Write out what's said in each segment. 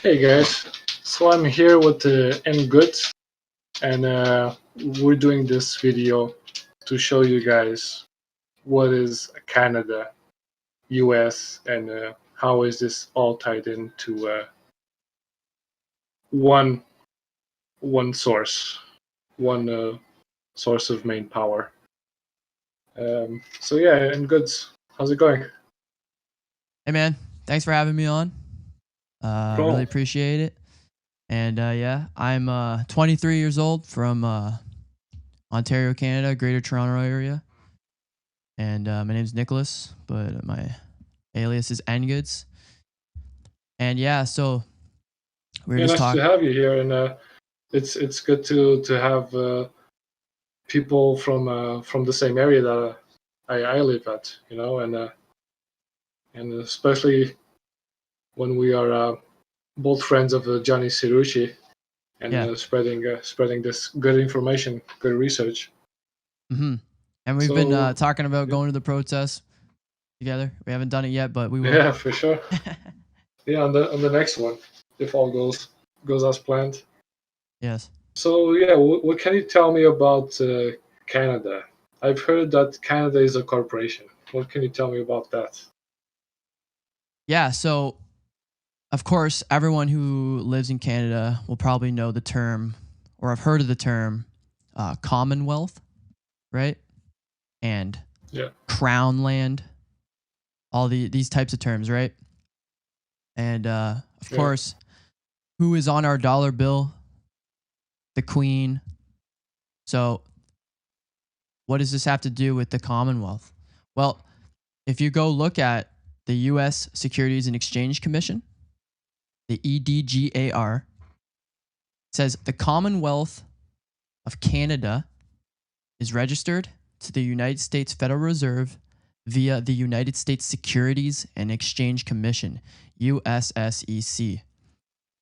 Hey guys, so I'm here with N Good, and we're doing this video to show you guys what is Canada, US, and how is this all tied into one one source, one source of main power. So yeah, N Goods, how's it going? Hey man, thanks for having me on. Really Cool. appreciate it. And yeah, I'm 23 years old from Ontario, Canada, Greater Toronto area. And my name's Nicholas, but my alias is Ngoods. And yeah, so we were Yeah, just nice to talking. have you here, and it's good to have people from the same area that I live at, and especially when we are both friends of Johnny Cirucci and Yeah. spreading this good information, good research. Mm-hmm. And we've been So talking about yeah, going to the protests together. We haven't done it yet, but we will. yeah, for sure. Yeah, on the next one, if all goes as planned. Yes. So yeah, what can you tell me about Canada? I've heard that Canada is a corporation. What can you tell me about that? Yeah. So, of course, everyone who lives in Canada will probably know the term or have heard of the term Commonwealth, right? And Yeah, crown land, all these types of terms, right? And of yeah, course, who is on our dollar bill? The Queen. So, what does this have to do with the Commonwealth? Well, if you go look at the US Securities and Exchange Commission, the EDGAR, says the Commonwealth of Canada is registered to the United States Federal Reserve via the United States Securities and Exchange Commission, USSEC.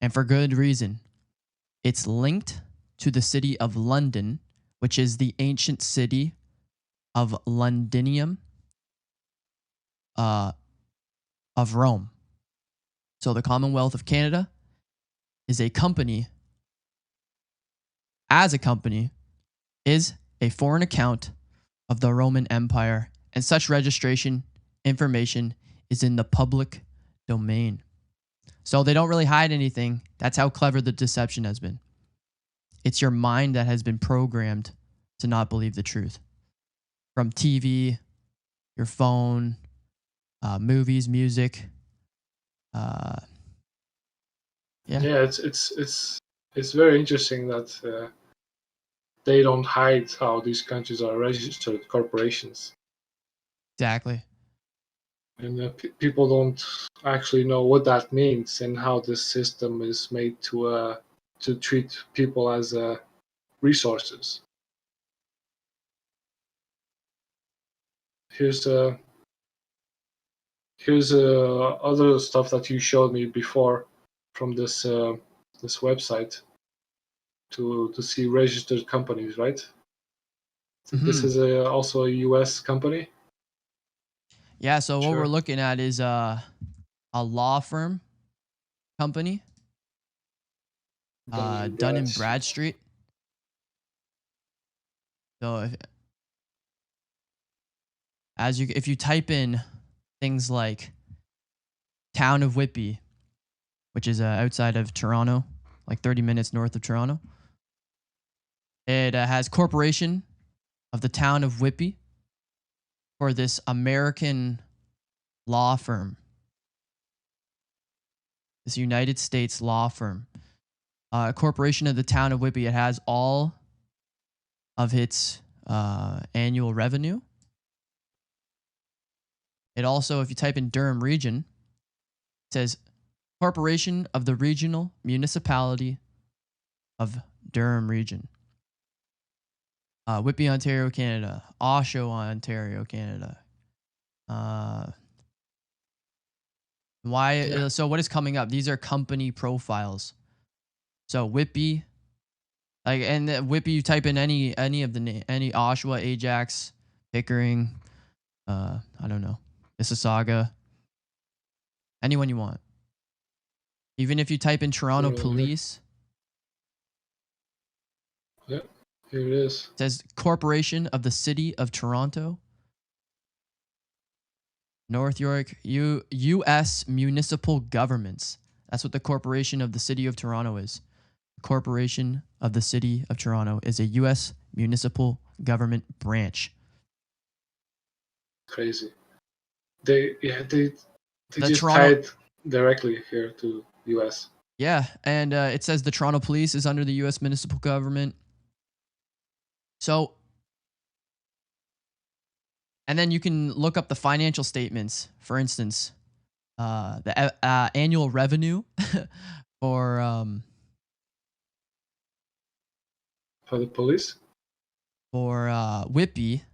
And for good reason. It's linked to the city of London, which is the ancient city of Londinium uh, of Rome. So the Commonwealth of Canada is a company, as a company, is a foreign account of the Roman Empire, and such registration information is in the public domain. So they don't really hide anything. That's how clever the deception has been. It's your mind that has been programmed to not believe the truth. From TV, your phone, movies, music. Uh, yeah, yeah. It's very interesting that they don't hide how these countries are registered corporations, exactly. and people don't actually know what that means and how this system is made to treat people as resources. Here's here's other stuff that you showed me before from this website to see registered companies, right? This Hmm. is also a U.S. company. Yeah. So what we're Sure. looking at is a law firm company, Dun and Dun and Bradstreet. Bradstreet. So if you type in things like town of Whitby, which is outside of Toronto, like 30 minutes north of Toronto, it has corporation of the town of Whitby for this American law firm, this United States law firm. A corporation of the town of Whitby. It has all of its annual revenue. It also, if you type in Durham region, it says Corporation of the Regional Municipality of Durham region. Whitby, Ontario, Canada. Oshawa, Ontario, Canada. Why? Yeah. So what is coming up? These are company profiles. So Whitby, like, and Whitby, you type in any of the any Oshawa, Ajax, Pickering, I don't know, Mississauga, anyone you want. Even if you type in Toronto police, yeah, here it is. it says Corporation of the City of Toronto. North York, U.S. Municipal Governments. That's what the Corporation of the City of Toronto is. The Corporation of the City of Toronto is a U.S. municipal government branch. Crazy. They The just Toronto, tied directly here to U.S. yeah, and it says the Toronto Police is under the U.S. municipal government. So, and then you can look up the financial statements. For instance, the annual revenue for For the police. Whitby,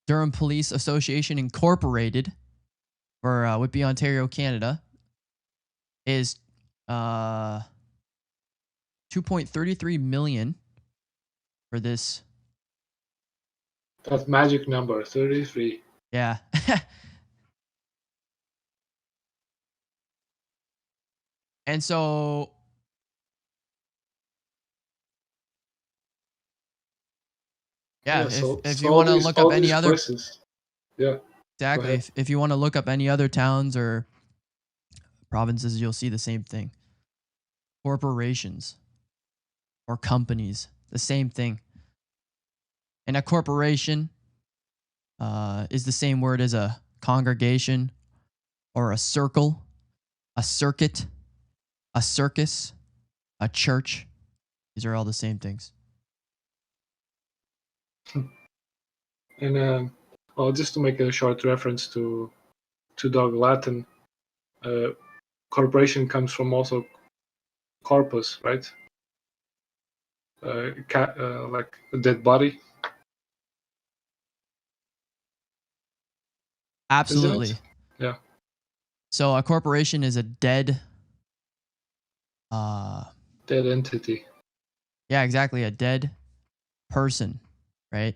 Durham Police Association Incorporated, for Whitby, Ontario, Canada, is 2.33 million for this. That magic number, 33. Yeah. And so yeah, if you all want to these look up any other places. Yeah. Go exactly, ahead. if you want to look up any other towns or provinces, you'll see the same thing. Corporations or companies, the same thing. And a corporation is the same word as a congregation or a circle, a circuit, a circus, a church. These are all the same things. And well, just to make a short reference to Dog Latin, corporation comes from also corpus, right? Like a dead body, isn't Absolutely. it? Yeah. So a corporation is a dead Dead entity. yeah, exactly, a dead person, right?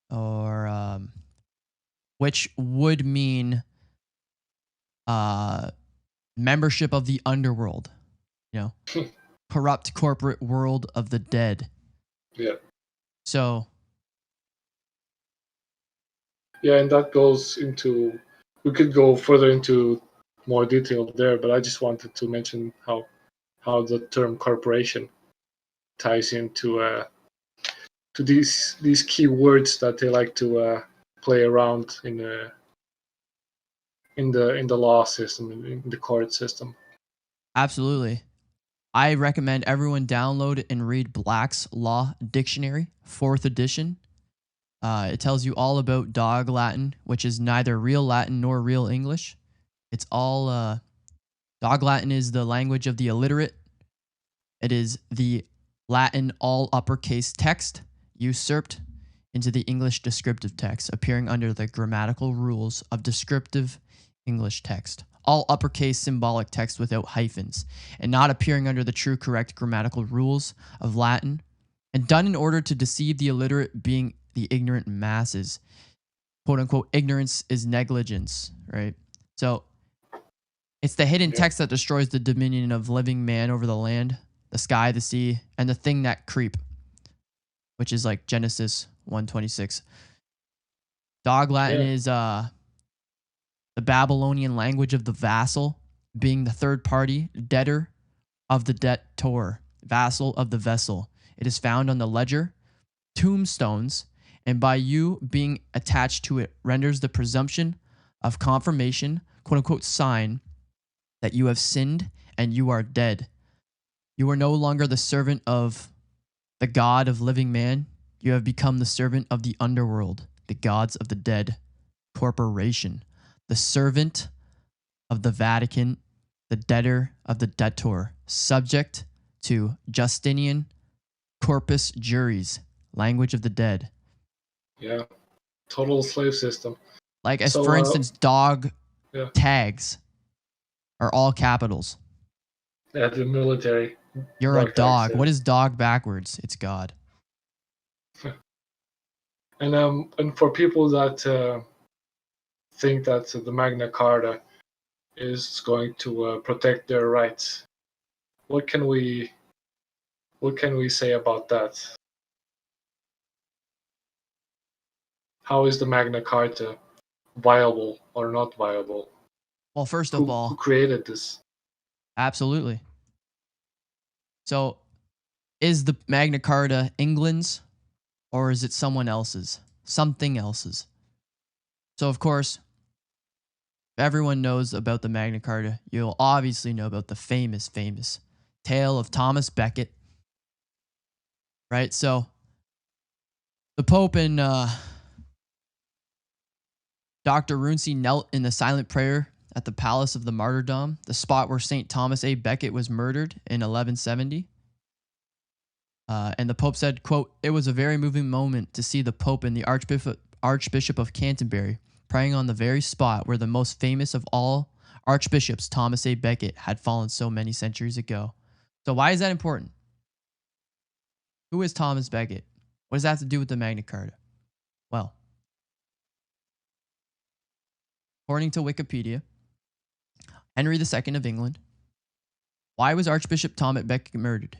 Or which would mean membership of the underworld, you know, corrupt corporate world of the dead. Yeah. So Yeah, and that goes into. We could go further into more detail there, but I just wanted to mention how the term corporation ties into to these key words that they like to play around in the law system, in the court system. absolutely. I recommend everyone download and read Black's Law Dictionary, 4th edition. It tells you all about Dog Latin, which is neither real Latin nor real English. It's all Dog Latin is the language of the illiterate. It is the Latin all uppercase text usurped into the English descriptive text, appearing under the grammatical rules of descriptive English text. All uppercase symbolic text without hyphens, and not appearing under the true correct grammatical rules of Latin, and done in order to deceive the illiterate, being the ignorant masses. Quote unquote, ignorance is negligence, right? So it's the hidden text that destroys the dominion of living man over the land, the sky, the sea, and the thing that creep, which is like Genesis 1:26. Dog Latin is the Babylonian language of the vassal, being the third party debtor of the debtor, vassal of the vessel. It is found on the ledger, tombstones, and by you being attached to it renders the presumption of confirmation, quote unquote, sign that you have sinned and you are dead. You are no longer the servant of the God of living man. You have become the servant of the underworld, the gods of the dead, corporation, the servant of the Vatican, the debtor of the debtor, subject to Justinian corpus juris, language of the dead. Yeah, total slave system. Like, as for instance, dog tags are all capitals. Yeah, the military. You're a dog. Tags, what is dog backwards? It's God. And for people that think that the Magna Carta is going to protect their rights. What can we say about that? How is the Magna Carta viable or not viable? Well, first of Who all, created this? absolutely. So, is the Magna Carta England's or is it someone else's? Something else's. So, of course, everyone knows about the Magna Carta. You'll obviously know about the famous tale of Thomas Becket, right? So, the Pope and Dr. Runcie knelt in the silent prayer at the Palace of the Martyrdom, the spot where St. Thomas A. Becket was murdered in 1170. And the Pope said, quote, "It was a very moving moment to see the Pope and the Archbishop of Canterbury praying on the very spot where the most famous of all archbishops, Thomas A. Becket, had fallen so many centuries ago." So why is that important? Who is Thomas Becket? What does that have to do with the Magna Carta? Well, according to Wikipedia, Henry II of England. Why was Archbishop Thomas Becket murdered?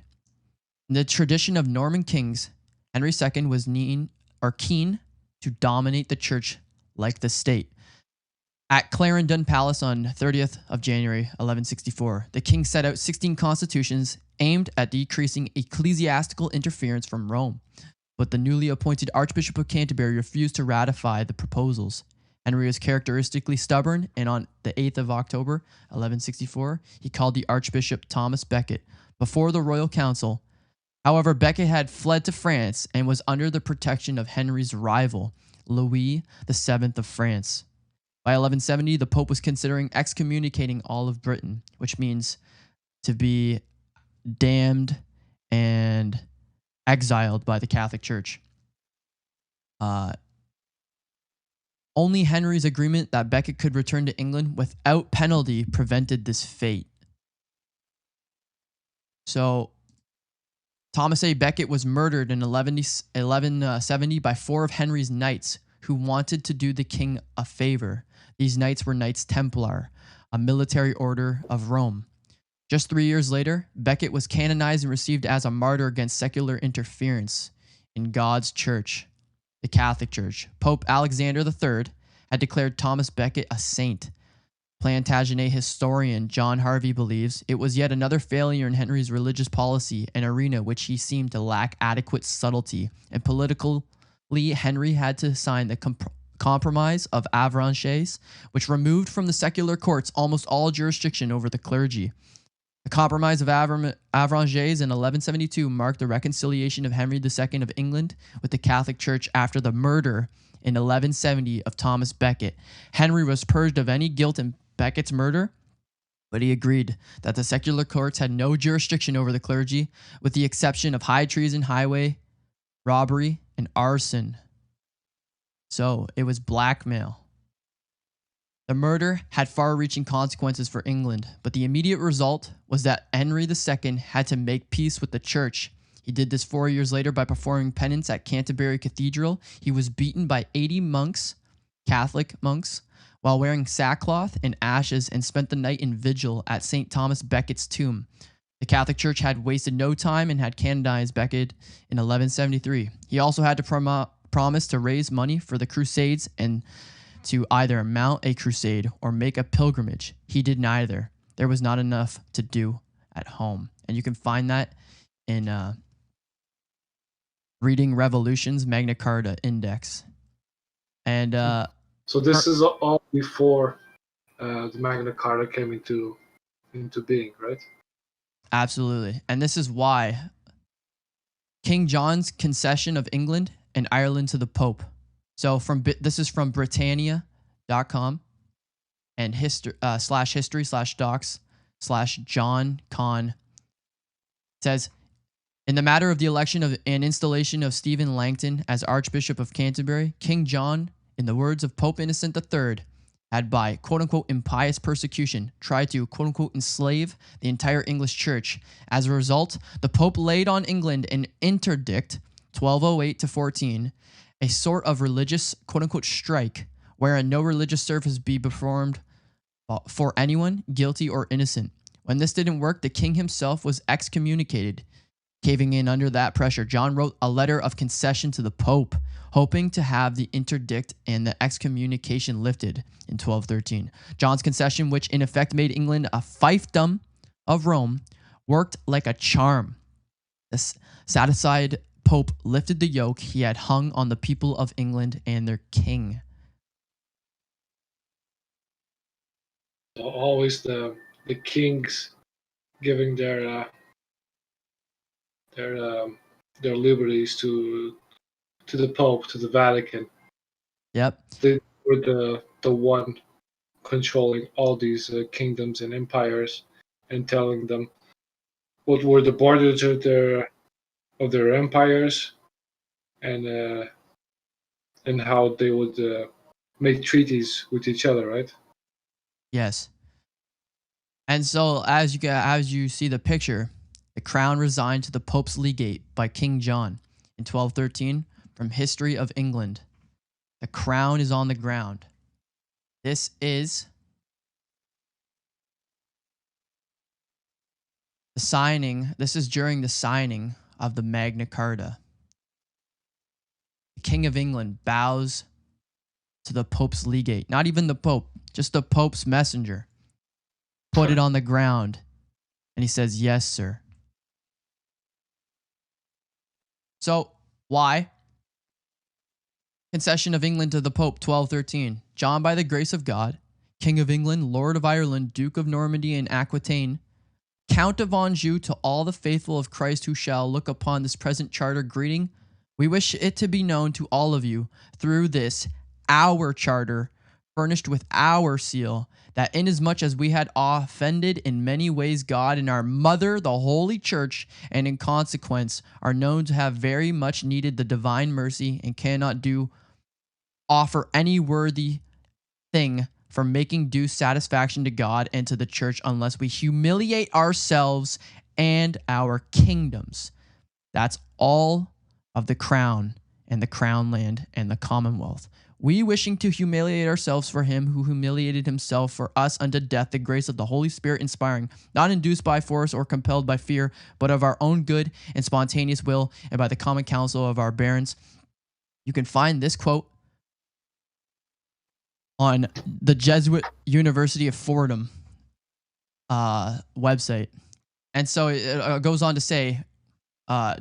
In the tradition of Norman kings, Henry II was keen to dominate the church like the state. At Clarendon Palace on 30th of January 1164, the king set out 16 constitutions aimed at decreasing ecclesiastical interference from Rome, but the newly appointed Archbishop of Canterbury refused to ratify the proposals. Henry was characteristically stubborn, and on the 8th of October 1164, he called the Archbishop Thomas Becket before the royal council. However, Becket had fled to France and was under the protection of Henry's rival, Louis VII of France. By 1170, the Pope was considering excommunicating all of Britain, which means to be damned and exiled by the Catholic Church. Only Henry's agreement that Becket could return to England without penalty prevented this fate. So, Thomas A. Becket was murdered in 1170 by 4 of Henry's knights who wanted to do the king a favor. These knights were Knights Templar, a military order of Rome. Just 3 years later, Becket was canonized and received as a martyr against secular interference in God's church, the Catholic Church. Pope Alexander III had declared Thomas Becket a saint. Plantagenet historian John Harvey believes it was yet another failure in Henry's religious policy, an arena which he seemed to lack adequate subtlety, and politically Henry had to sign the Compromise of Avranches, which removed from the secular courts almost all jurisdiction over the clergy. The Compromise of Avranches in 1172 marked the reconciliation of Henry II of England with the Catholic Church after the murder in 1170 of Thomas Becket. Henry was purged of any guilt in Becket's murder, but he agreed that the secular courts had no jurisdiction over the clergy, with the exception of high treason, highway robbery, and arson. So it was blackmail. The murder had far-reaching consequences for England, but the immediate result was that Henry II had to make peace with the church. He did this 4 years later by performing penance at Canterbury Cathedral. He was beaten by 80 monks, Catholic monks, while wearing sackcloth and ashes, and spent the night in vigil at St. Thomas Becket's tomb. The Catholic Church had wasted no time and had canonized Becket in 1173. He also had to promise to raise money for the Crusades and to either mount a crusade or make a pilgrimage. He did neither. There was not enough to do at home. And you can find that in Reading Revolution's Magna Carta Index. And so this is all before the Magna Carta came into being, right? Absolutely. And this is why King John's concession of England and Ireland to the Pope. So this is from Britannia.com and /history/docs/John Conn. It says, in the matter of the election of and installation of Stephen Langton as Archbishop of Canterbury, King John, in the words of Pope Innocent III, had by quote-unquote impious persecution tried to quote-unquote enslave the entire English church. As a result, the Pope laid on England an interdict, 1208-14, a sort of religious quote-unquote strike, wherein no religious service be performed for anyone guilty or innocent. When this didn't work, the king himself was excommunicated. Caving in under that pressure, John wrote a letter of concession to the Pope, hoping to have the interdict and the excommunication lifted in 1213. John's concession, which in effect made England a fiefdom of Rome, worked like a charm. The satisfied Pope lifted the yoke he had hung on the people of England and their king. Always the kings giving their their liberties to the Pope, to the Vatican. Yep. They were the one controlling all these kingdoms and empires, and telling them what were the borders of their empires, and how they would make treaties with each other, right? Yes. And so as you see the picture, the crown resigned to the Pope's legate by King John in 1213 from History of England. The crown is on the ground. This is the signing. This is during the signing of the Magna Carta. The King of England bows to the Pope's legate. Not even the Pope, just the Pope's messenger. Put it on the ground. And he says, "Yes, sir." So, why? Concession of England to the Pope, 1213. John, by the grace of God, King of England, Lord of Ireland, Duke of Normandy and Aquitaine, Count of Anjou, to all the faithful of Christ who shall look upon this present charter, greeting. We wish it to be known to all of you through this, our charter, furnished with our seal, that inasmuch as we had offended in many ways God and our mother, the Holy Church, and in consequence are known to have very much needed the divine mercy and cannot offer any worthy thing for making due satisfaction to God and to the church unless we humiliate ourselves and our kingdoms. That's all of the crown and the crown land and the commonwealth. We wishing to humiliate ourselves for him who humiliated himself for us unto death, the grace of the Holy Spirit inspiring, not induced by force or compelled by fear, but of our own good and spontaneous will and by the common counsel of our barons. You can find this quote on the Jesuit University of Fordham website. And so it goes on to say,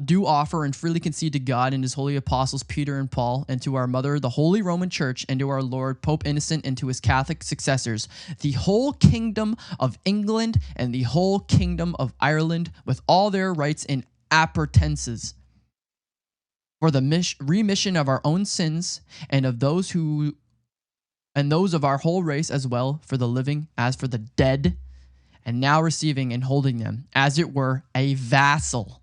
do offer and freely concede to God and his holy apostles Peter and Paul, and to our mother, the Holy Roman Church, and to our Lord Pope Innocent, and to his Catholic successors, the whole kingdom of England and the whole kingdom of Ireland, with all their rights and appurtenances, for the remission of our own sins and of those of our whole race, as well for the living as for the dead, and now receiving and holding them, as it were, a vassal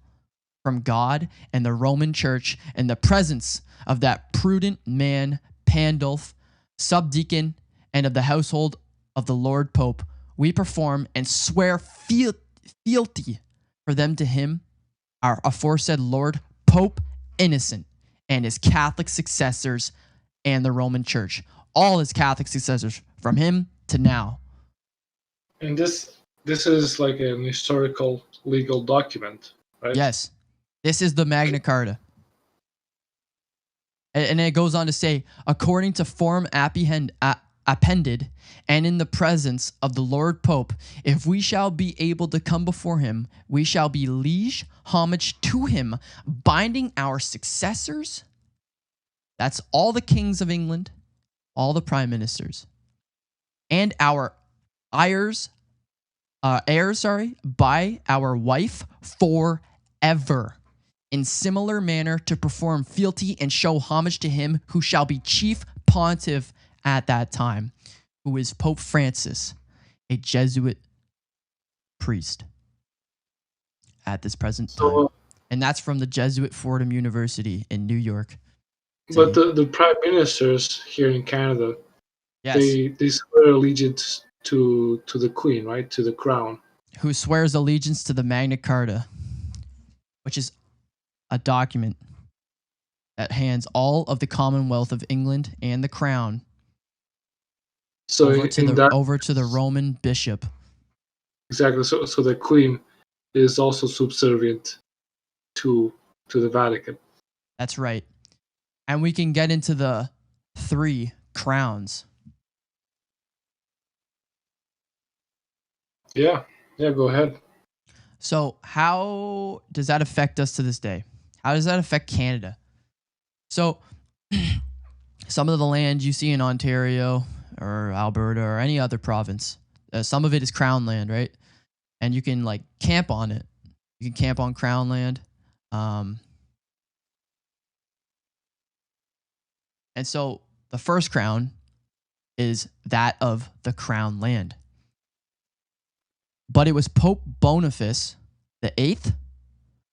from God and the Roman Church, in the presence of that prudent man Pandulph, subdeacon, and of the household of the Lord Pope, we perform and swear fealty for them to him, our aforesaid Lord Pope Innocent, and his Catholic successors, and the Roman Church. All his Catholic successors, from him to now. And this is like an historical legal document, right? Yes. This is the Magna Carta. And it goes on to say, according to form appended, and in the presence of the Lord Pope, if we shall be able to come before him, we shall be liege homage to him, binding our successors. That's all the kings of England, all the prime ministers, and our heirs, by our wife forever, in similar manner to perform fealty and show homage to him who shall be chief pontiff at that time, who is Pope Francis, a Jesuit priest at this present time. And that's from the Jesuit Fordham University in New York. But the prime ministers here in Canada, yes, they swear allegiance to the Queen, right? To the crown. Who swears allegiance to the Magna Carta, which is a document that hands all of the Commonwealth of England and the crown So in that over to the Roman bishop. exactly, so the Queen is also subservient to the Vatican. That's right. And we can get into the 3 crowns. Yeah, go ahead. So, how does that affect us to this day? How does that affect Canada? So, some of the land you see in Ontario or Alberta or any other province, some of it is crown land, right? And you can like camp on it. You can camp on crown land. And so the first crown is that of the crown land. But it was Pope Boniface the Eighth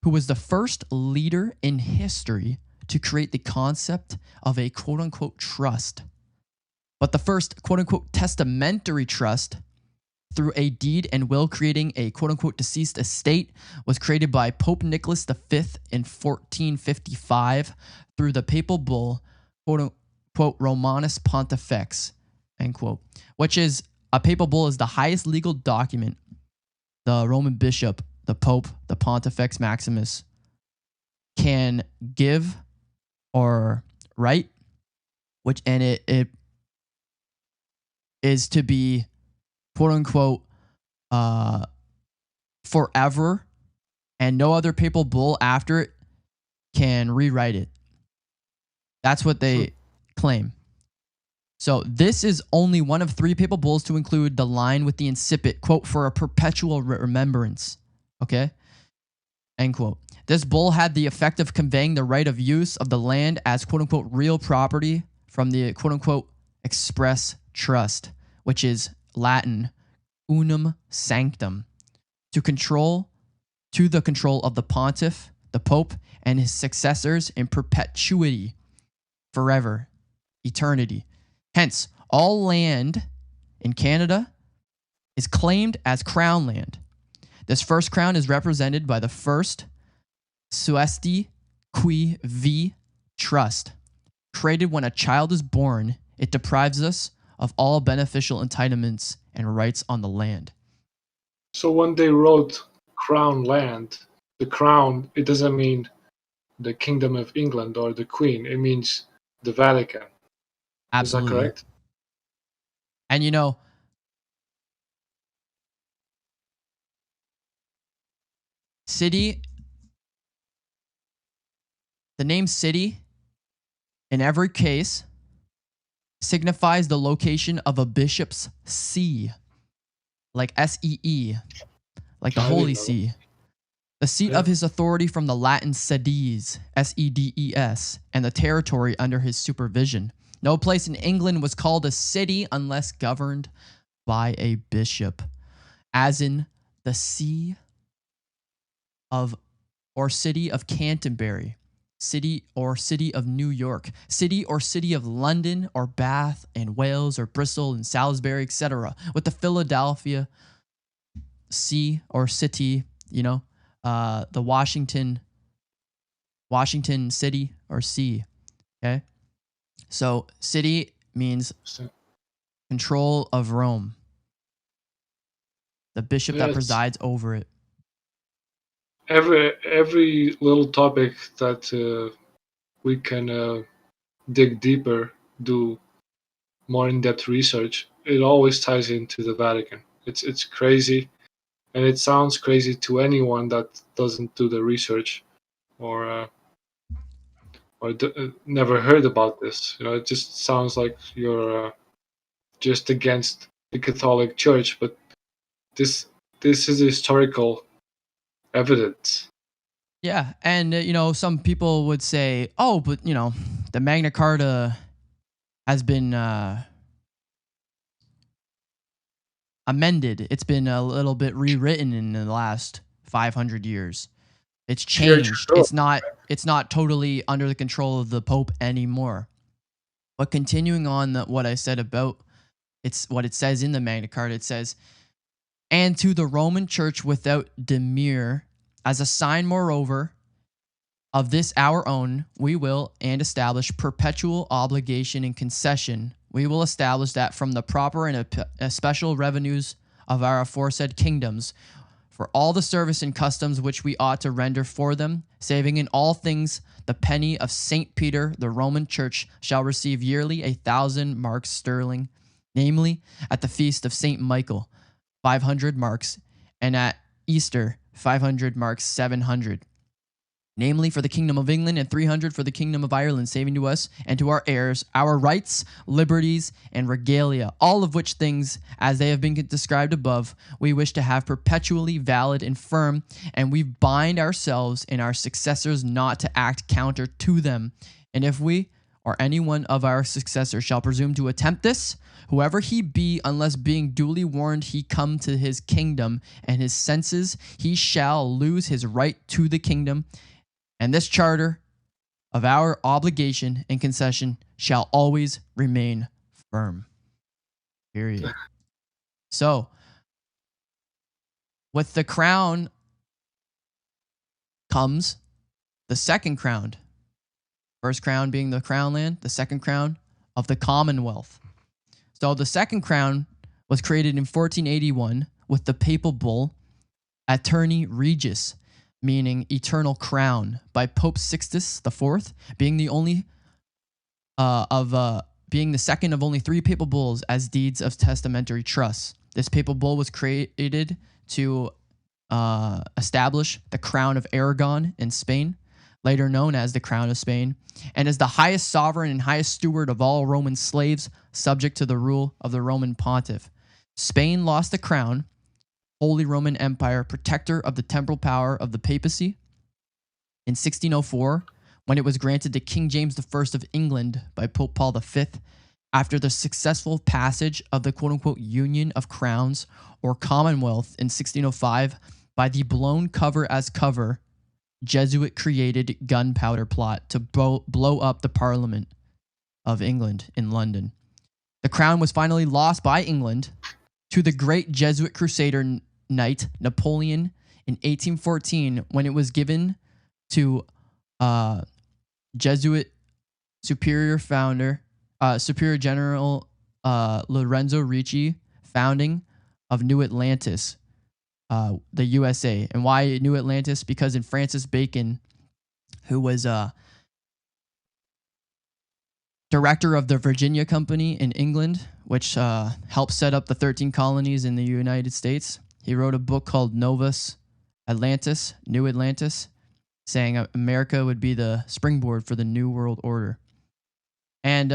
who was the first leader in history to create the concept of a quote unquote trust. But the first quote unquote testamentary trust through a deed and will creating a quote unquote deceased estate was created by Pope Nicholas V in 1455 through the papal bull quote unquote Romanus Pontifex, end quote, which is a papal bull is the highest legal document the Roman bishop, the Pope, the Pontifex Maximus can give or write, which and it is to be quote unquote forever, and no other papal bull after it can rewrite it. That's what they claim. So this is only one of 3 papal bulls to include the line with the incipit, quote, for a perpetual remembrance. Okay? End quote. This bull had the effect of conveying the right of use of the land as quote unquote real property from the quote unquote express trust, which is Latin unum sanctum, to the control of the pontiff, the pope, and his successors in perpetuity, forever, eternity. Hence, all land in Canada is claimed as crown land. This first crown is represented by the first Suesti Qui Vi Trust. Created when a child is born, it deprives us of all beneficial entitlements and rights on the land. So when they wrote crown land, the crown, it doesn't mean the Kingdom of England or the Queen. It means the Vatican. Absolutely. Is that correct? And you know, city, the name city in every case signifies the location of a bishop's see, like SEE, like the Holy See. The seat of his authority from the Latin sedes, Sedes, and the territory under his supervision. No place in England was called a city unless governed by a bishop, as in the see of or city of Canterbury, city or city of New York, city or city of London or Bath and Wales or Bristol and Salisbury, etc. With the Philadelphia see or city, the Washington city or see. Okay, so city means control of Rome, the bishop that presides over it. Every little topic that we can dig deeper, do more in-depth research, it always ties into the Vatican. It's crazy, and it sounds crazy to anyone that doesn't do the research or never heard about this. It just sounds like you're just against the Catholic Church, but this is historical evidence. Yeah, and some people would say, "Oh, but the Magna Carta has been amended. It's been a little bit rewritten in the last 500 years. It's changed. It's not totally under the control of the Pope anymore." But continuing on what I said about it's what it says in the Magna Carta, it says, "And to the Roman Church without demur, as a sign, moreover, of this our own, we will and establish perpetual obligation and concession we will establish that from the proper and special revenues of our aforesaid kingdoms, for all the service and customs which we ought to render for them, saving in all things the penny of St. Peter, the Roman Church shall receive yearly 1,000 marks sterling, namely at the feast of St. Michael, 500 marks, and at Easter, 500 marks, 700. Namely for the kingdom of England and 300 for the kingdom of Ireland, saving to us and to our heirs our rights, liberties, and regalia, all of which things, as they have been described above, we wish to have perpetually valid and firm, and we bind ourselves and our successors not to act counter to them. And if we, or any one of our successors, shall presume to attempt this, whoever he be, unless being duly warned he come to his kingdom and his senses, he shall lose his right to the kingdom, and this charter of our obligation and concession shall always remain firm. Period. So, with the crown comes the second crown. First crown being the crown land, the second crown of the Commonwealth. So, the second crown was created in 1481 with the papal bull Aeterni Regis, meaning eternal crown, by Pope Sixtus IV, being the only being the second of only 3 papal bulls as deeds of testamentary trust. This papal bull was created to establish the crown of Aragon in Spain, later known as the crown of Spain, and is the highest sovereign and highest steward of all Roman slaves, subject to the rule of the Roman pontiff. Spain lost the crown, Holy Roman Empire, protector of the temporal power of the papacy, in 1604, when it was granted to King James I of England by Pope Paul V, after the successful passage of the quote-unquote Union of Crowns, or Commonwealth, in 1605, by the blown cover as cover, Jesuit-created gunpowder plot to blow up the Parliament of England in London. The crown was finally lost by England to the great Jesuit crusader knight Napoleon in 1814, when it was given to Jesuit superior general Lorenzo Ricci, founding of New Atlantis, the USA. And why New Atlantis? Because in Francis Bacon, who was director of the Virginia Company in England, which helped set up the 13 colonies in the United States. He wrote a book called Novus Atlantis, New Atlantis, saying America would be the springboard for the New World Order. And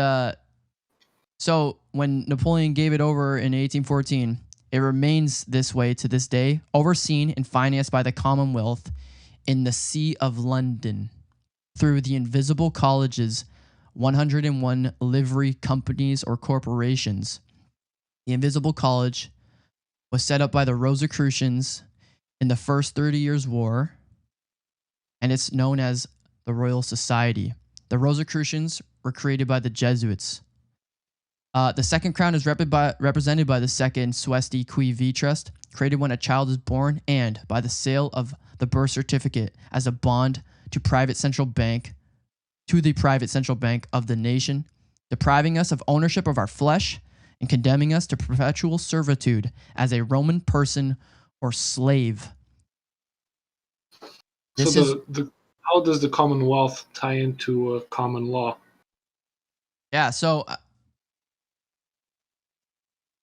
so when Napoleon gave it over in 1814, it remains this way to this day, overseen and financed by the Commonwealth in the See of London through the invisible colleges, 101 livery companies or corporations. The Invisible College was set up by the Rosicrucians in the First 30 Years' War, and it's known as the Royal Society. The Rosicrucians were created by the Jesuits. The second crown is represented by the second Suesti Qui Vi Trust, created when a child is born, and by the sale of the birth certificate as a bond to the private central bank of the nation, depriving us of ownership of our flesh and condemning us to perpetual servitude as a Roman person or slave. How does the Commonwealth tie into common law? Yeah, so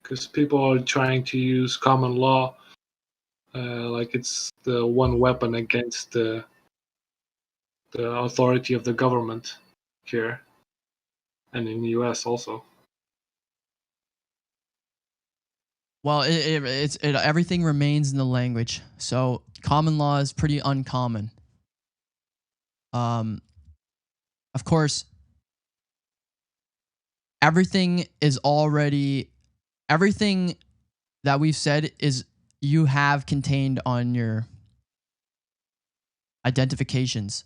because people are trying to use common law like it's the one weapon against the authority of the government here and in the US also. Well, everything remains in the language. So common law is pretty uncommon. Of course, everything that we've said is you have contained on your identifications.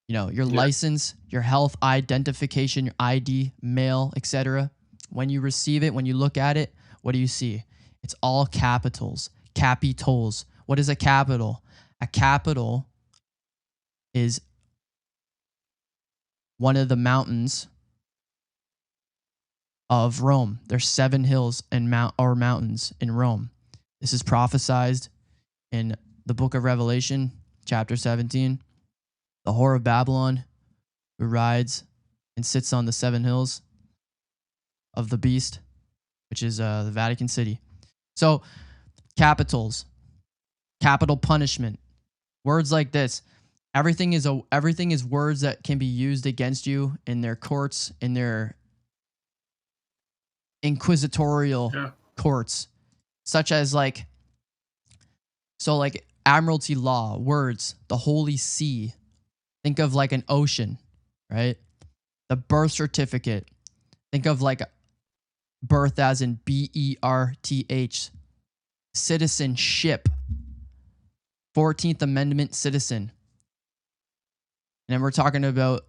You know, your license, your health identification, your ID, mail, etc. When you receive it, when you look at it, what do you see? It's all capitals. Capitals. What is a capital? A capital is one of the mountains of Rome. There's 7 hills and mountains in Rome. This is prophesied in the book of Revelation, chapter 17. The whore of Babylon, who rides and sits on the 7 hills of the beast, which is the Vatican City. So, capitals, capital punishment, words like this. Everything is words that can be used against you in their courts, in their inquisitorial courts, such as like admiralty law, words, the Holy See. Think of like an ocean, right? The birth certificate. Think of like birth as in BERTH. Citizenship. 14th Amendment citizen. And then we're talking about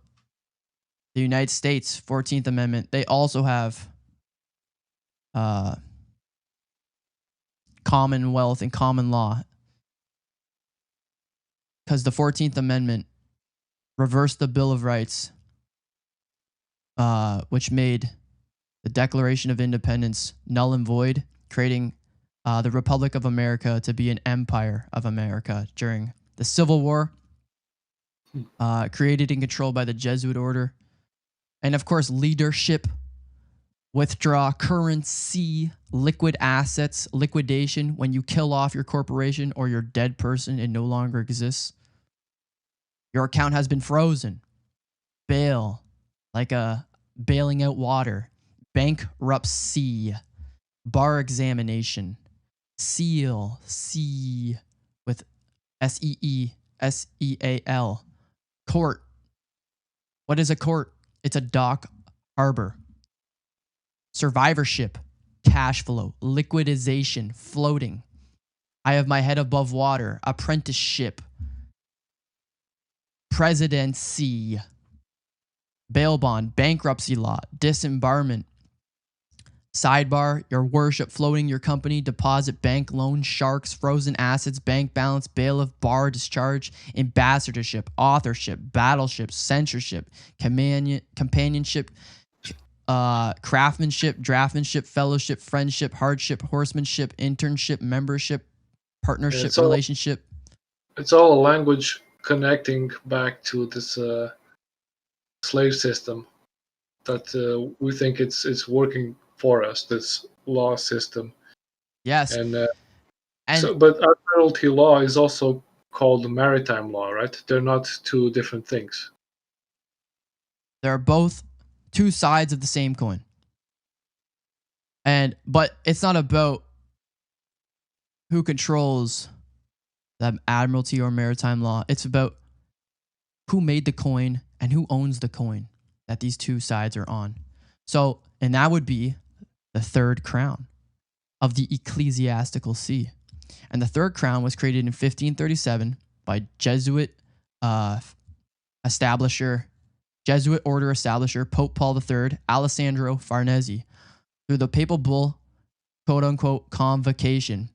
the United States, 14th Amendment. They also have Commonwealth and common law. Because the 14th Amendment reversed the Bill of Rights, which made the Declaration of Independence null and void, creating the Republic of America to be an empire of America during the Civil War, created and controlled by the Jesuit order. And of course, leadership, withdraw currency, liquid assets, liquidation. When you kill off your corporation or your dead person, it no longer exists. Your account has been frozen. Bail, like a bailing out water. Bankruptcy. Bar examination. Seal, C with SEESEAL. Court. What is a court? It's a dock harbor. Survivorship, cash flow, liquidization, floating. I have my head above water. Apprenticeship. Presidency. Bail bond, bankruptcy law, disembarment. Sidebar, your worship, floating your company, deposit, bank loan, sharks, frozen assets, bank balance, bailiff, bar, discharge, ambassadorship, authorship, battleship, censorship, companionship, craftsmanship, draftsmanship, fellowship, friendship, hardship, horsemanship, internship, membership, partnership, relationship. It's all a language connecting back to this slave system that we think it's working for us, this law system. Yes. But admiralty law is also called maritime law, right? They're not two different things. They're both two sides of the same coin. But it's not about who controls the admiralty or maritime law. It's about who made the coin and who owns the coin that these two sides are on. So, and that would be the third crown of the ecclesiastical see. And the third crown was created in 1537 by Jesuit order establisher Pope Paul III, Alessandro Farnese, through the papal bull, quote-unquote, convocation.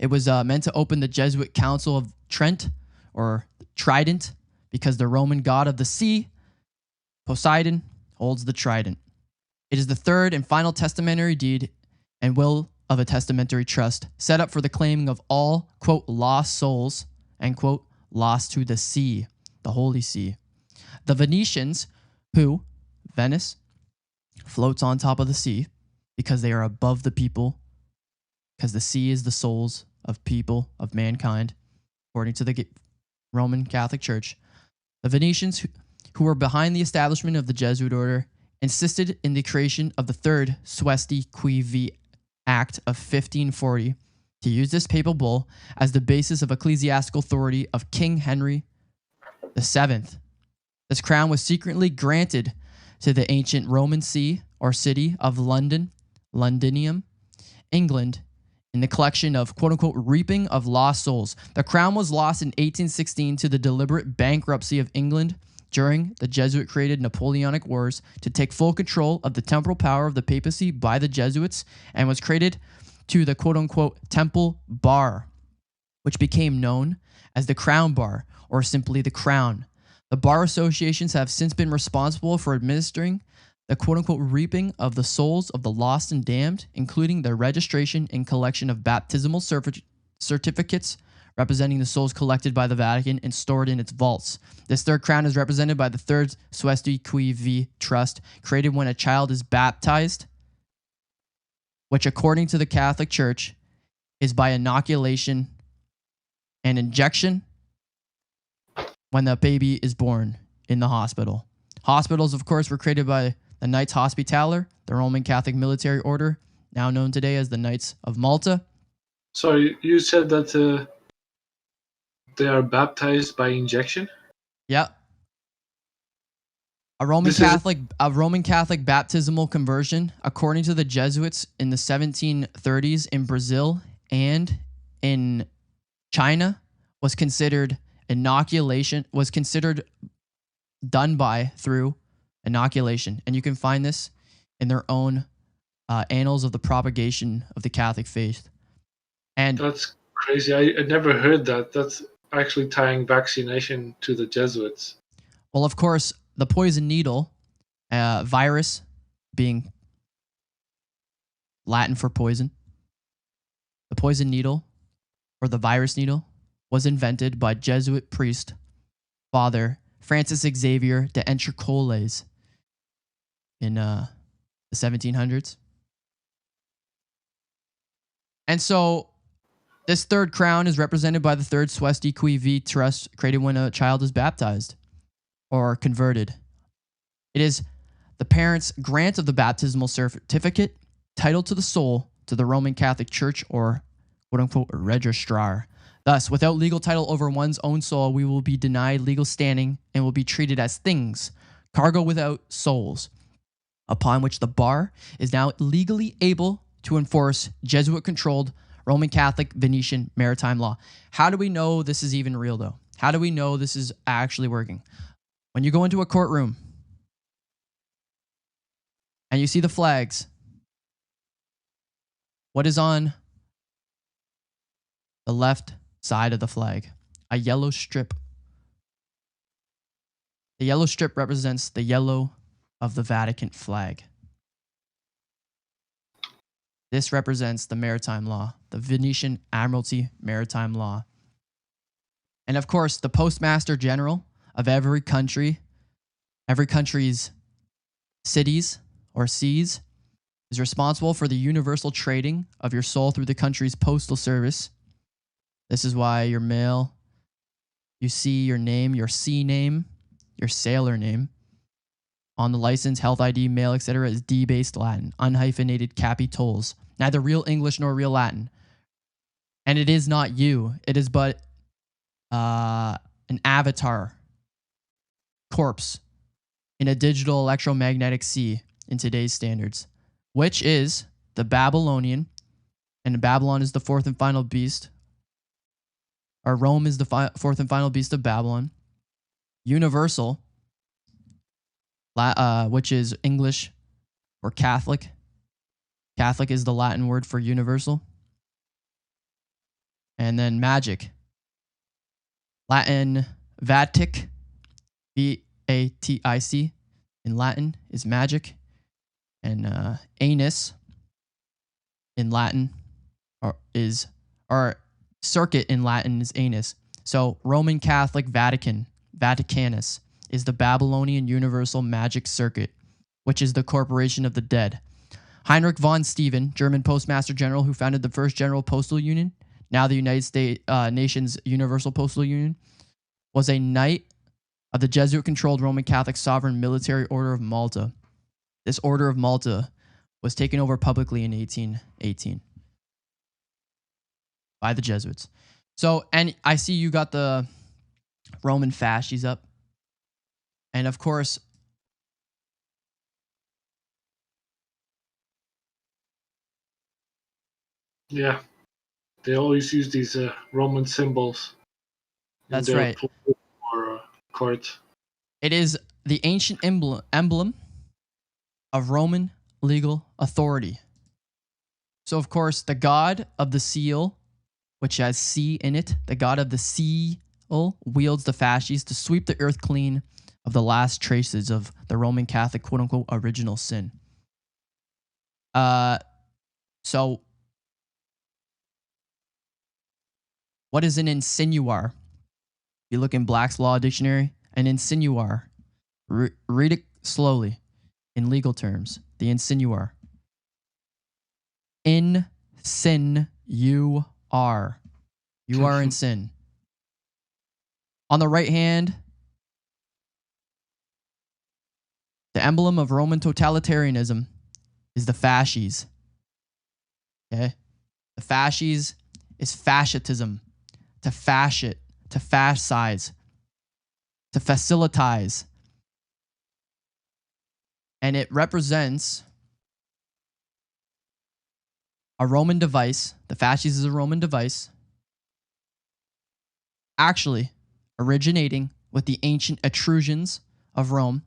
It was meant to open the Jesuit Council of Trent, or Trident, because the Roman god of the sea, Poseidon, holds the trident. It is the third and final testamentary deed and will of a testamentary trust set up for the claiming of all, quote, lost souls, end quote, lost to the sea, the Holy See. The Venetians, who, Venice, floats on top of the sea because they are above the people, because the sea is the souls of people, of mankind, according to the Roman Catholic Church. The Venetians, who were behind the establishment of the Jesuit order, insisted in the creation of the Third Suesti Quivi Act of 1540 to use this papal bull as the basis of ecclesiastical authority of King Henry VII. This crown was secretly granted to the ancient Roman see or city of London, Londinium, England, in the collection of quote-unquote reaping of lost souls. The crown was lost in 1816 to the deliberate bankruptcy of England during the Jesuit-created Napoleonic Wars to take full control of the temporal power of the papacy by the Jesuits, and was created to the quote-unquote temple bar, which became known as the Crown Bar, or simply the Crown. The bar associations have since been responsible for administering the quote-unquote reaping of the souls of the lost and damned, including the registration and collection of baptismal certificates representing the souls collected by the Vatican and stored in its vaults. This third crown is represented by the third Suesti Qui Vi Trust, created when a child is baptized, which according to the Catholic Church is by inoculation and injection when the baby is born in the hospital. Hospitals, of course, were created by the Knights Hospitaller, the Roman Catholic military order, now known today as the Knights of Malta. So you said that they are baptized by injection? Yeah. A Roman Catholic baptismal conversion, according to the Jesuits in the 1730s in Brazil and in China, was considered done by through inoculation. And you can find this in their own annals of the propagation of the Catholic faith. And that's crazy. I never heard that. That's actually tying vaccination to the Jesuits. Well, of course, the poison needle, virus being Latin for poison, the poison needle or the virus needle was invented by Jesuit priest Father Francis Xavier de Entrecoles in the 1700s. And so this third crown is represented by the third Suesti Qui Vi Trust, created when a child is baptized or converted. It is the parent's grant of the baptismal certificate, title to the soul to the Roman Catholic Church or quote-unquote registrar. Thus, without legal title over one's own soul, we will be denied legal standing and will be treated as things, cargo without souls, upon which the bar is now legally able to enforce Jesuit-controlled Roman Catholic Venetian maritime law. How do we know this is even real, though? How do we know this is actually working? When you go into a courtroom and you see the flags, what is on the left side of the flag? A yellow strip. The yellow strip represents the yellow of the Vatican flag. This represents the maritime law, the Venetian Admiralty maritime law. And of course, the Postmaster General of every country's cities or seas, is responsible for the universal trading of your soul through the country's postal service. This is why your mail, you see your name, your sea name, your sailor name on the license, health ID, mail, etc. is D-based Latin, unhyphenated capitals, neither real English nor real Latin. And it is not you. It is but an avatar corpse in a digital electromagnetic sea in today's standards, which is the Babylonian, and Babylon is the fourth and final beast, or Rome is the fourth and final beast of Babylon, universal, which is English or Catholic. Catholic is the Latin word for universal. And then magic. Latin Vatic, V-A-T-I-C, in Latin is magic. And anus in Latin or circuit in Latin is anus. So Roman Catholic Vatican, Vaticanus, is the Babylonian Universal Magic Circuit, which is the corporation of the dead. Heinrich von Steuben, German Postmaster General who founded the first General Postal Union, now the United States Nations Universal Postal Union, was a knight of the Jesuit-controlled Roman Catholic Sovereign Military Order of Malta. This Order of Malta was taken over publicly in 1818 by the Jesuits. So, and I see you got the Roman fasces up. And of course, yeah, they always use these Roman symbols. That's right. Or court. It is the ancient emblem of Roman legal authority. So, of course, the god of the seal, which has sea in it, the god of the seal wields the fasces to sweep the earth clean of the last traces of the Roman Catholic quote unquote original sin. So what is an insinuar? You look in Black's Law Dictionary, an insinuar. Read it slowly in legal terms. The insinuar. In sin, you are. You are in sin. On the right hand, the emblem of Roman totalitarianism is the fasces. Okay? The fasces is fascism. To fascit, to fascize, to facilitize. And it represents a Roman device. The fasces is a Roman device. Actually, originating with the ancient Etruscans of Rome,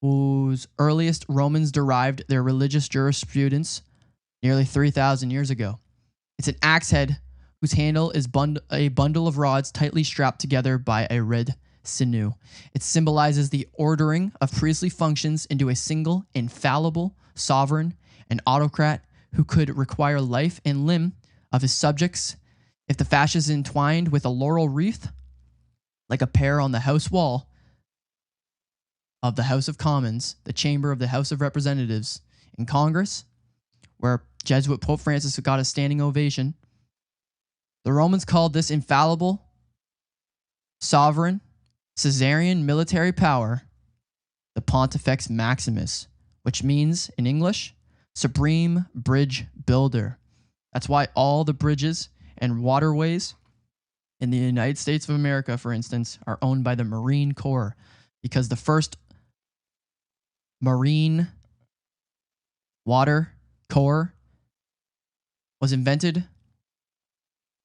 whose earliest Romans derived their religious jurisprudence nearly 3,000 years ago. It's an axe head whose handle is a bundle of rods tightly strapped together by a red sinew. It symbolizes the ordering of priestly functions into a single, infallible sovereign and autocrat who could require life and limb of his subjects. If the fascia is entwined with a laurel wreath, like a pear on the house wall of the House of Commons, the chamber of the House of Representatives, in Congress, where Jesuit Pope Francis got a standing ovation, the Romans called this infallible, sovereign, Caesarian military power the Pontifex Maximus, which means, in English, supreme bridge builder. That's why all the bridges and waterways in the United States of America, for instance, are owned by the Marine Corps, because the first Marine Water Corps was invented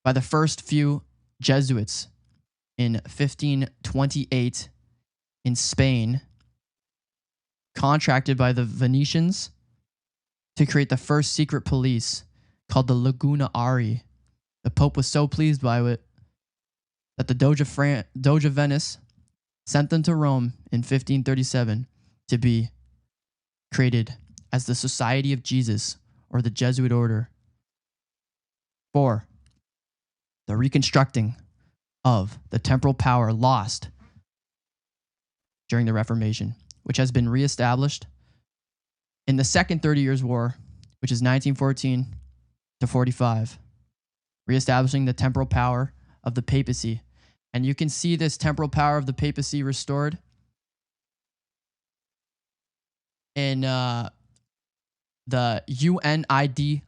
by the first few Jesuits in 1528 in Spain, contracted by the Venetians to create the first secret police called the Laguna Ari. The Pope was so pleased by it that the Doge of Venice sent them to Rome in 1537 to be created as the Society of Jesus, or the Jesuit order, for the reconstructing of the temporal power lost during the Reformation, which has been reestablished in the Second 30 Years' War, which is 1914 to 45, reestablishing the temporal power of the papacy. And you can see this temporal power of the papacy restored in the UNIDROIT,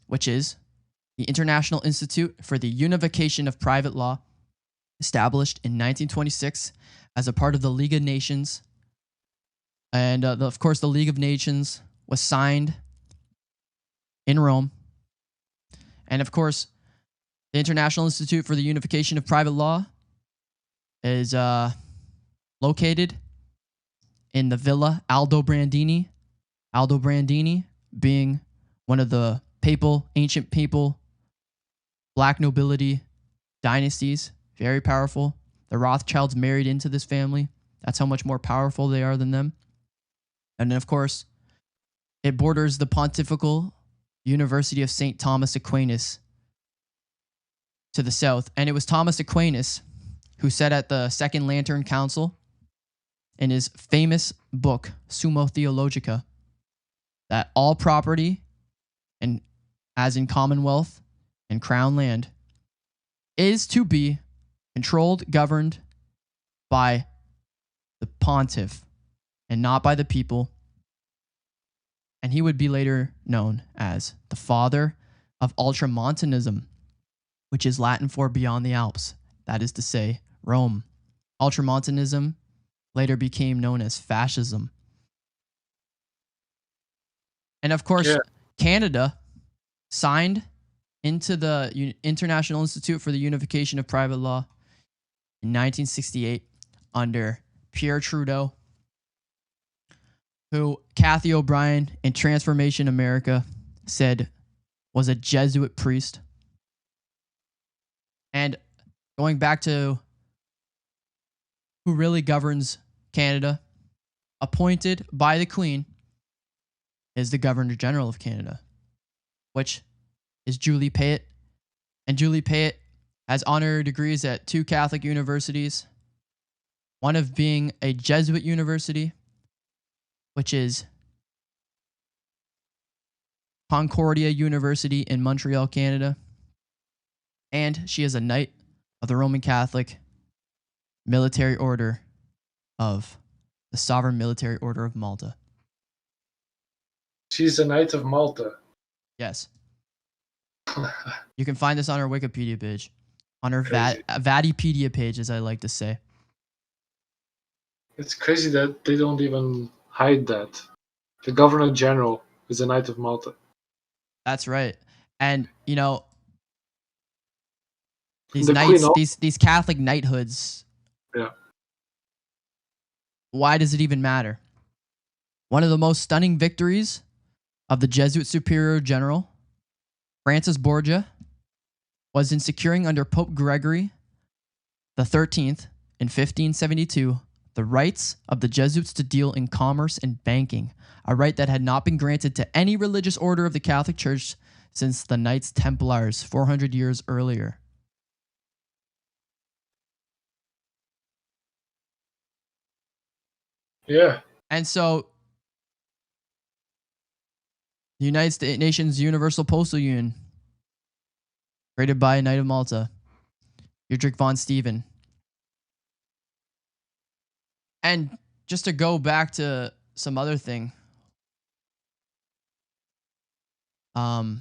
which is the International Institute for the Unification of Private Law, established in 1926 as a part of the League of Nations. And of course, the League of Nations was signed in Rome. And of course, the International Institute for the Unification of Private Law is located in the Villa Aldobrandini. Aldobrandini being one of the ancient papal black nobility dynasties, very powerful. The Rothschilds married into this family. That's how much more powerful they are than them. And then, of course, it borders the Pontifical University of St. Thomas Aquinas to the south. And it was Thomas Aquinas who said at the Second Lantern Council in his famous book, Summa Theologica, that all property, and as in commonwealth and crown land, is to be controlled, governed by the pontiff and not by the people. And he would be later known as the father of ultramontanism, which is Latin for beyond the Alps. That is to say, Rome. Ultramontanism later became known as fascism. And of course, Canada signed into the International Institute for the Unification of Private Law in 1968 under Pierre Trudeau, who Kathy O'Brien in Transformation America said was a Jesuit priest. And going back to who really governs Canada, appointed by the Queen, is the Governor General of Canada, which is Julie Payette. And Julie Payette has honorary degrees at 2 Catholic universities, one of being a Jesuit university, which is Concordia University in Montreal, Canada. And she is a Knight of the Roman Catholic Military Order of the Sovereign Military Order of Malta. She's a Knight of Malta. Yes. You can find this on her Wikipedia page, on her Crazy. Vatipedia page, as I like to say. It's crazy that they don't even hide that. The Governor General is a Knight of Malta. That's right. And, you know, these The knights, Queen these Catholic knighthoods, Yeah. why does it even matter? One of the most stunning victories of the Jesuit Superior General, Francis Borgia, was in securing under Pope Gregory the 13th in 1572 the rights of the Jesuits to deal in commerce and banking, a right that had not been granted to any religious order of the Catholic Church since the Knights Templars 400 years earlier. Yeah. And so the United Nations Universal Postal Union, created by a Knight of Malta, Dietrich von Steven. And just to go back to some other thing, the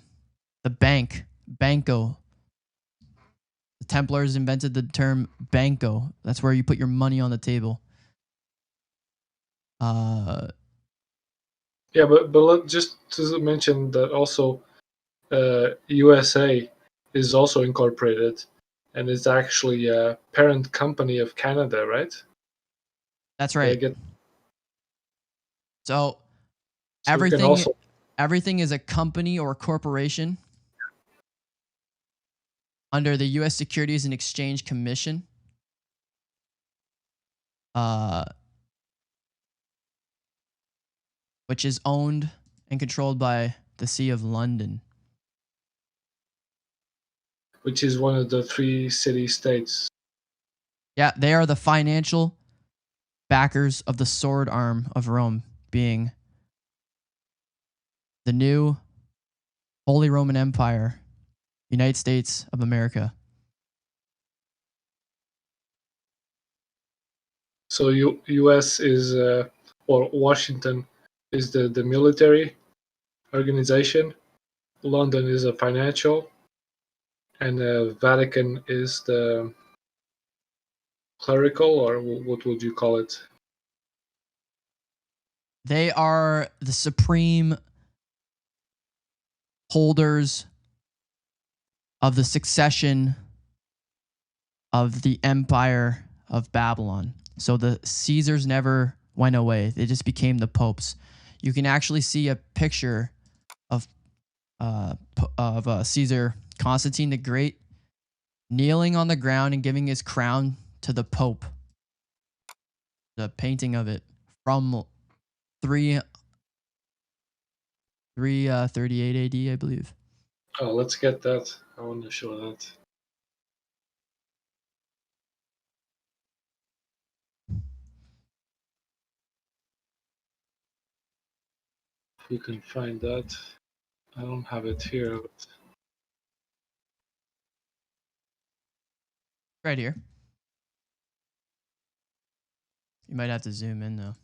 Banco. The Templars invented the term Banco. That's where you put your money on the table. Yeah, but just to mention that also, USA is also incorporated, and is actually a parent company of Canada, right? That's right. So We can also everything is a company or a corporation under the U.S. Securities and Exchange Commission. Which is owned and controlled by the See of London, which is one of the 3 city-states. Yeah, they are the financial backers of the sword arm of Rome, being the new Holy Roman Empire, United States of America. So U.S. is, or Washington is the military organization. London is a financial, and Vatican is the clerical, or what would you call it? They are the supreme holders of the succession of the empire of Babylon. So the Caesars never went away. They just became the popes. You can actually see a picture of Caesar Constantine the Great kneeling on the ground and giving his crown to the Pope. The painting of it from 338 AD, I believe. Oh, let's get that. I want to show that. If you can find that. I don't have it here. But Right here. You might have to zoom in though.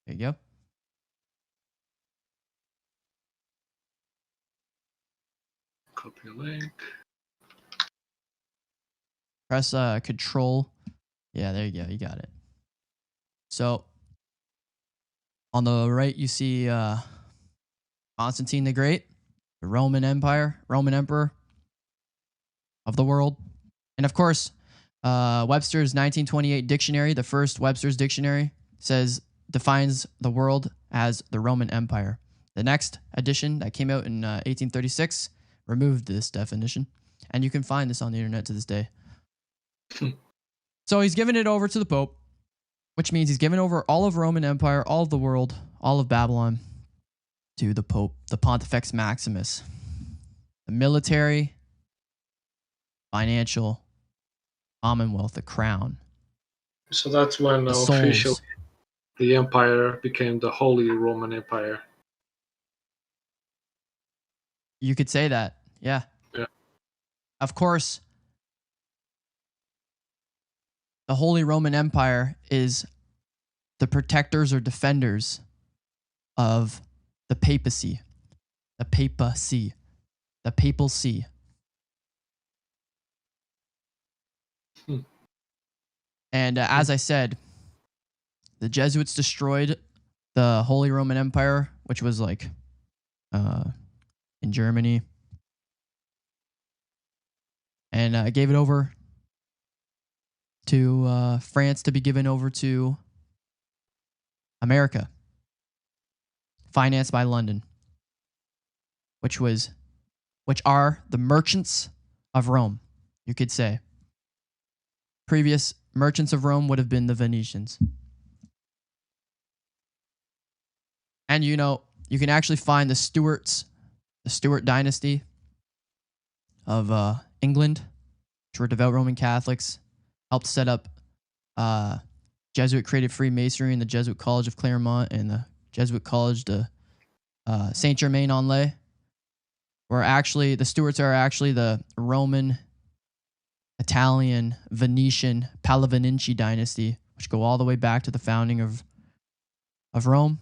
There you go. copy link. Press Control. Yeah, there you go. You got it. So on the right, you see Constantine the Great, the Roman Emperor of the world. And of course, Webster's 1928 dictionary, the first Webster's dictionary, defines the world as the Roman Empire. The next edition that came out in 1836 removed this definition, and you can find this on the internet to this day. So he's given it over to the Pope, which means he's given over all of Roman Empire, all of the world, all of Babylon to the Pope, the Pontifex Maximus. The military, financial, Commonwealth, the crown, So that's when the officially souls. the empire became the Holy Roman Empire. You could say that. Yeah. Yeah. Of course, the Holy Roman Empire is the protectors or defenders of the papacy, the papacy, the papal see. Hmm. And as I said, the Jesuits destroyed the Holy Roman Empire, which was like in Germany, and gave it over to France to be given over to America, financed by London, which are the merchants of Rome, you could say. Previous merchants of Rome would have been the Venetians. And you know, you can actually find the Stuart dynasty of England, which were devout Roman Catholics, helped set up Jesuit created Freemasonry in the Jesuit College of Claremont and the Jesuit College de Saint Germain en Laye. Where actually the Stuarts are actually the Roman, Italian, Venetian, Pallavinici dynasty, which go all the way back to the founding of Rome.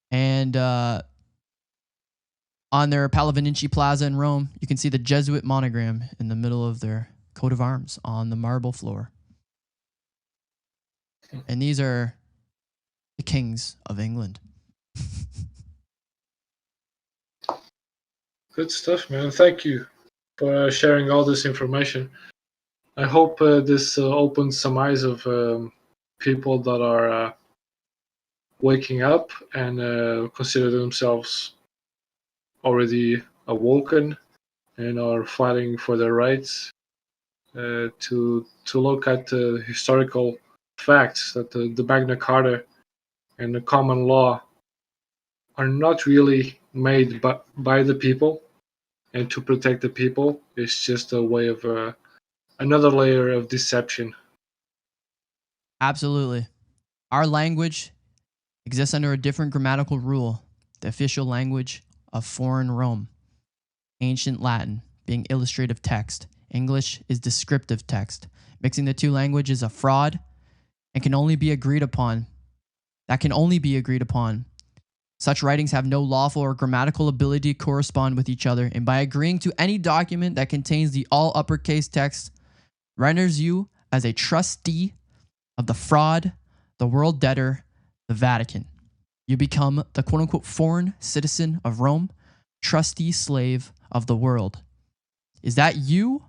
And on their Pallavinici Plaza in Rome, you can see the Jesuit monogram in the middle of their coat of arms on the marble floor. And these are the kings of England. Good stuff, man. Thank you for sharing all this information. I hope this opens some eyes of people that are waking up and consider themselves already awoken and are fighting for their rights. To look at the historical facts that the Magna Carta and the common law are not really made by the people, and to protect the people is just a way of another layer of deception. Absolutely. Our language exists under a different grammatical rule, the official language of foreign Rome. Ancient Latin being illustrative text. English is descriptive text. Mixing the two languages is a fraud and can only be agreed upon. That can only be agreed upon. Such writings have no lawful or grammatical ability to correspond with each other, and by agreeing to any document that contains the all uppercase text renders you as a trustee of the fraud, the world debtor, the Vatican. You become the quote unquote foreign citizen of Rome, trustee slave of the world. Is that you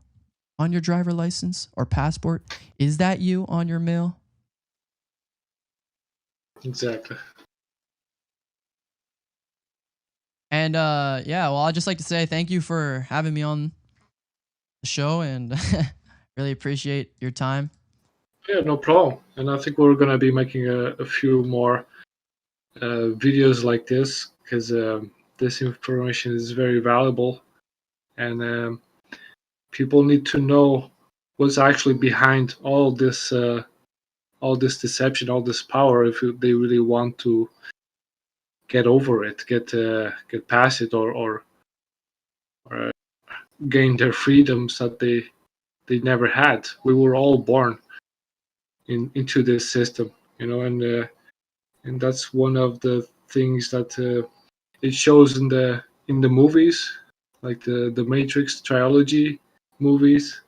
on your driver license or passport? Is that you on your mail? Exactly. And yeah, well, I'd just like to say thank you for having me on the show and really appreciate your time. Yeah, no problem. And I think we're gonna be making a few more videos like this because this information is very valuable, and people need to know what's actually behind all this deception, all this power, if they really want to get over it, get past it, or gain their freedoms that they never had. We were all born into this system, you know, and that's one of the things that it shows in the movies, like the Matrix trilogy movies.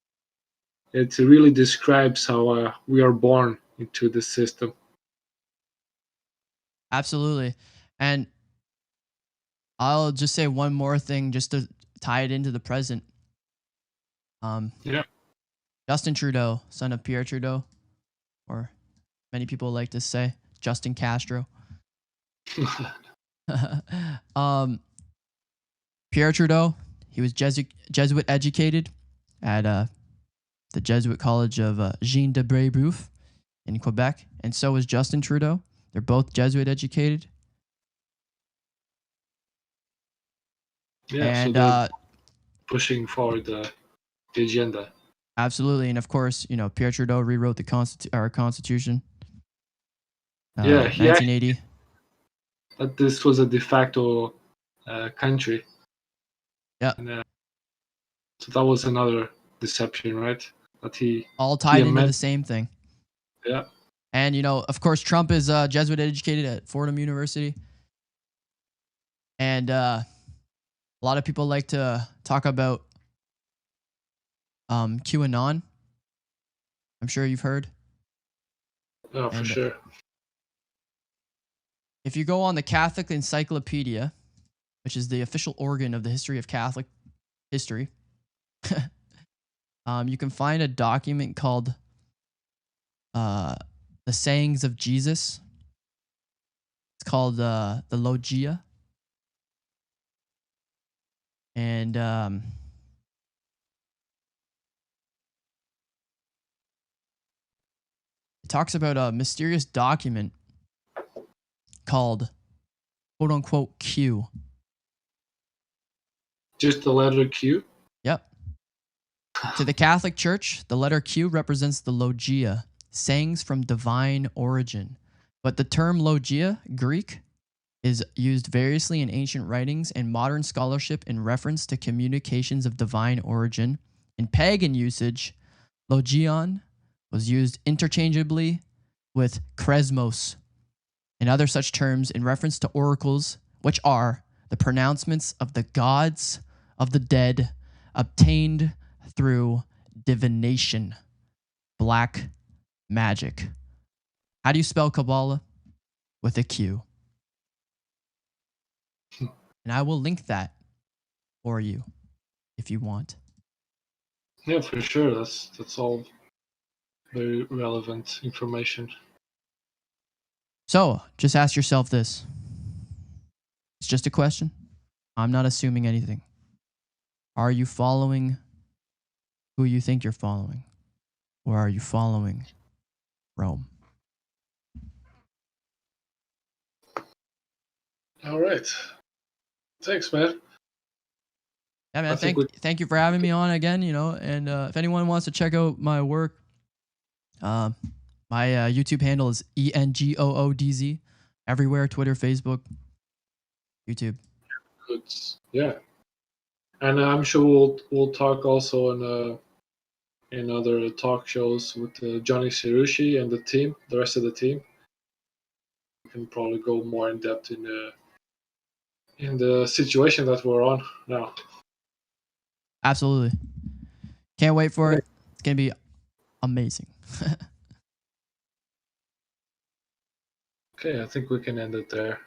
It really describes how we are born into the system. Absolutely. And I'll just say one more thing just to tie it into the present. Yeah. Justin Trudeau, son of Pierre Trudeau, or many people like to say Justin Castro. um, Pierre Trudeau, he was Jesuit educated at the Jesuit College of Jean de Brébeuf in Quebec, and so is Justin Trudeau. They're both Jesuit educated. Yeah, And so they're pushing forward the agenda. absolutely, and of course, Pierre Trudeau rewrote the our Constitution. Yeah, he 1980. that this was a de facto country. Yeah. So that was another deception, right? That he all tied into amended. the same thing. Yeah. And, of course, Trump is Jesuit educated at Fordham University. And a lot of people like to talk about QAnon. I'm sure you've heard. Oh, for sure. If you go on the Catholic Encyclopedia, which is the official organ of the history of Catholic history, you can find a document called The Sayings of Jesus. It's called the Logia. And it talks about a mysterious document called quote unquote Q. Just the letter Q? Yep. To the Catholic Church, the letter Q represents the Logia, sayings from divine origin. But the term Logia, Greek, is used variously in ancient writings and modern scholarship in reference to communications of divine origin. In pagan usage, logion was used interchangeably with kresmos and other such terms in reference to oracles, which are the pronouncements of the gods of the dead obtained through divination, black magic. How do you spell Kabbalah? With a Q. And I will link that for you if you want. Yeah, for sure. That's all very relevant information. So just ask yourself this. It's just a question. I'm not assuming anything. Are you following who you think you're following? Or are you following Rome? All right. Thanks, man. Yeah, man. Thank you for having me on again. And if anyone wants to check out my work, my YouTube handle is ENGOODZ. Everywhere: Twitter, Facebook, YouTube. Good. Yeah. And I'm sure we'll talk also in other talk shows with Johnny Cirucci and the rest of the team. We can probably go more in depth in the situation that we're on now. Absolutely. Can't wait for it. It's going to be amazing. Okay, I think we can end it there.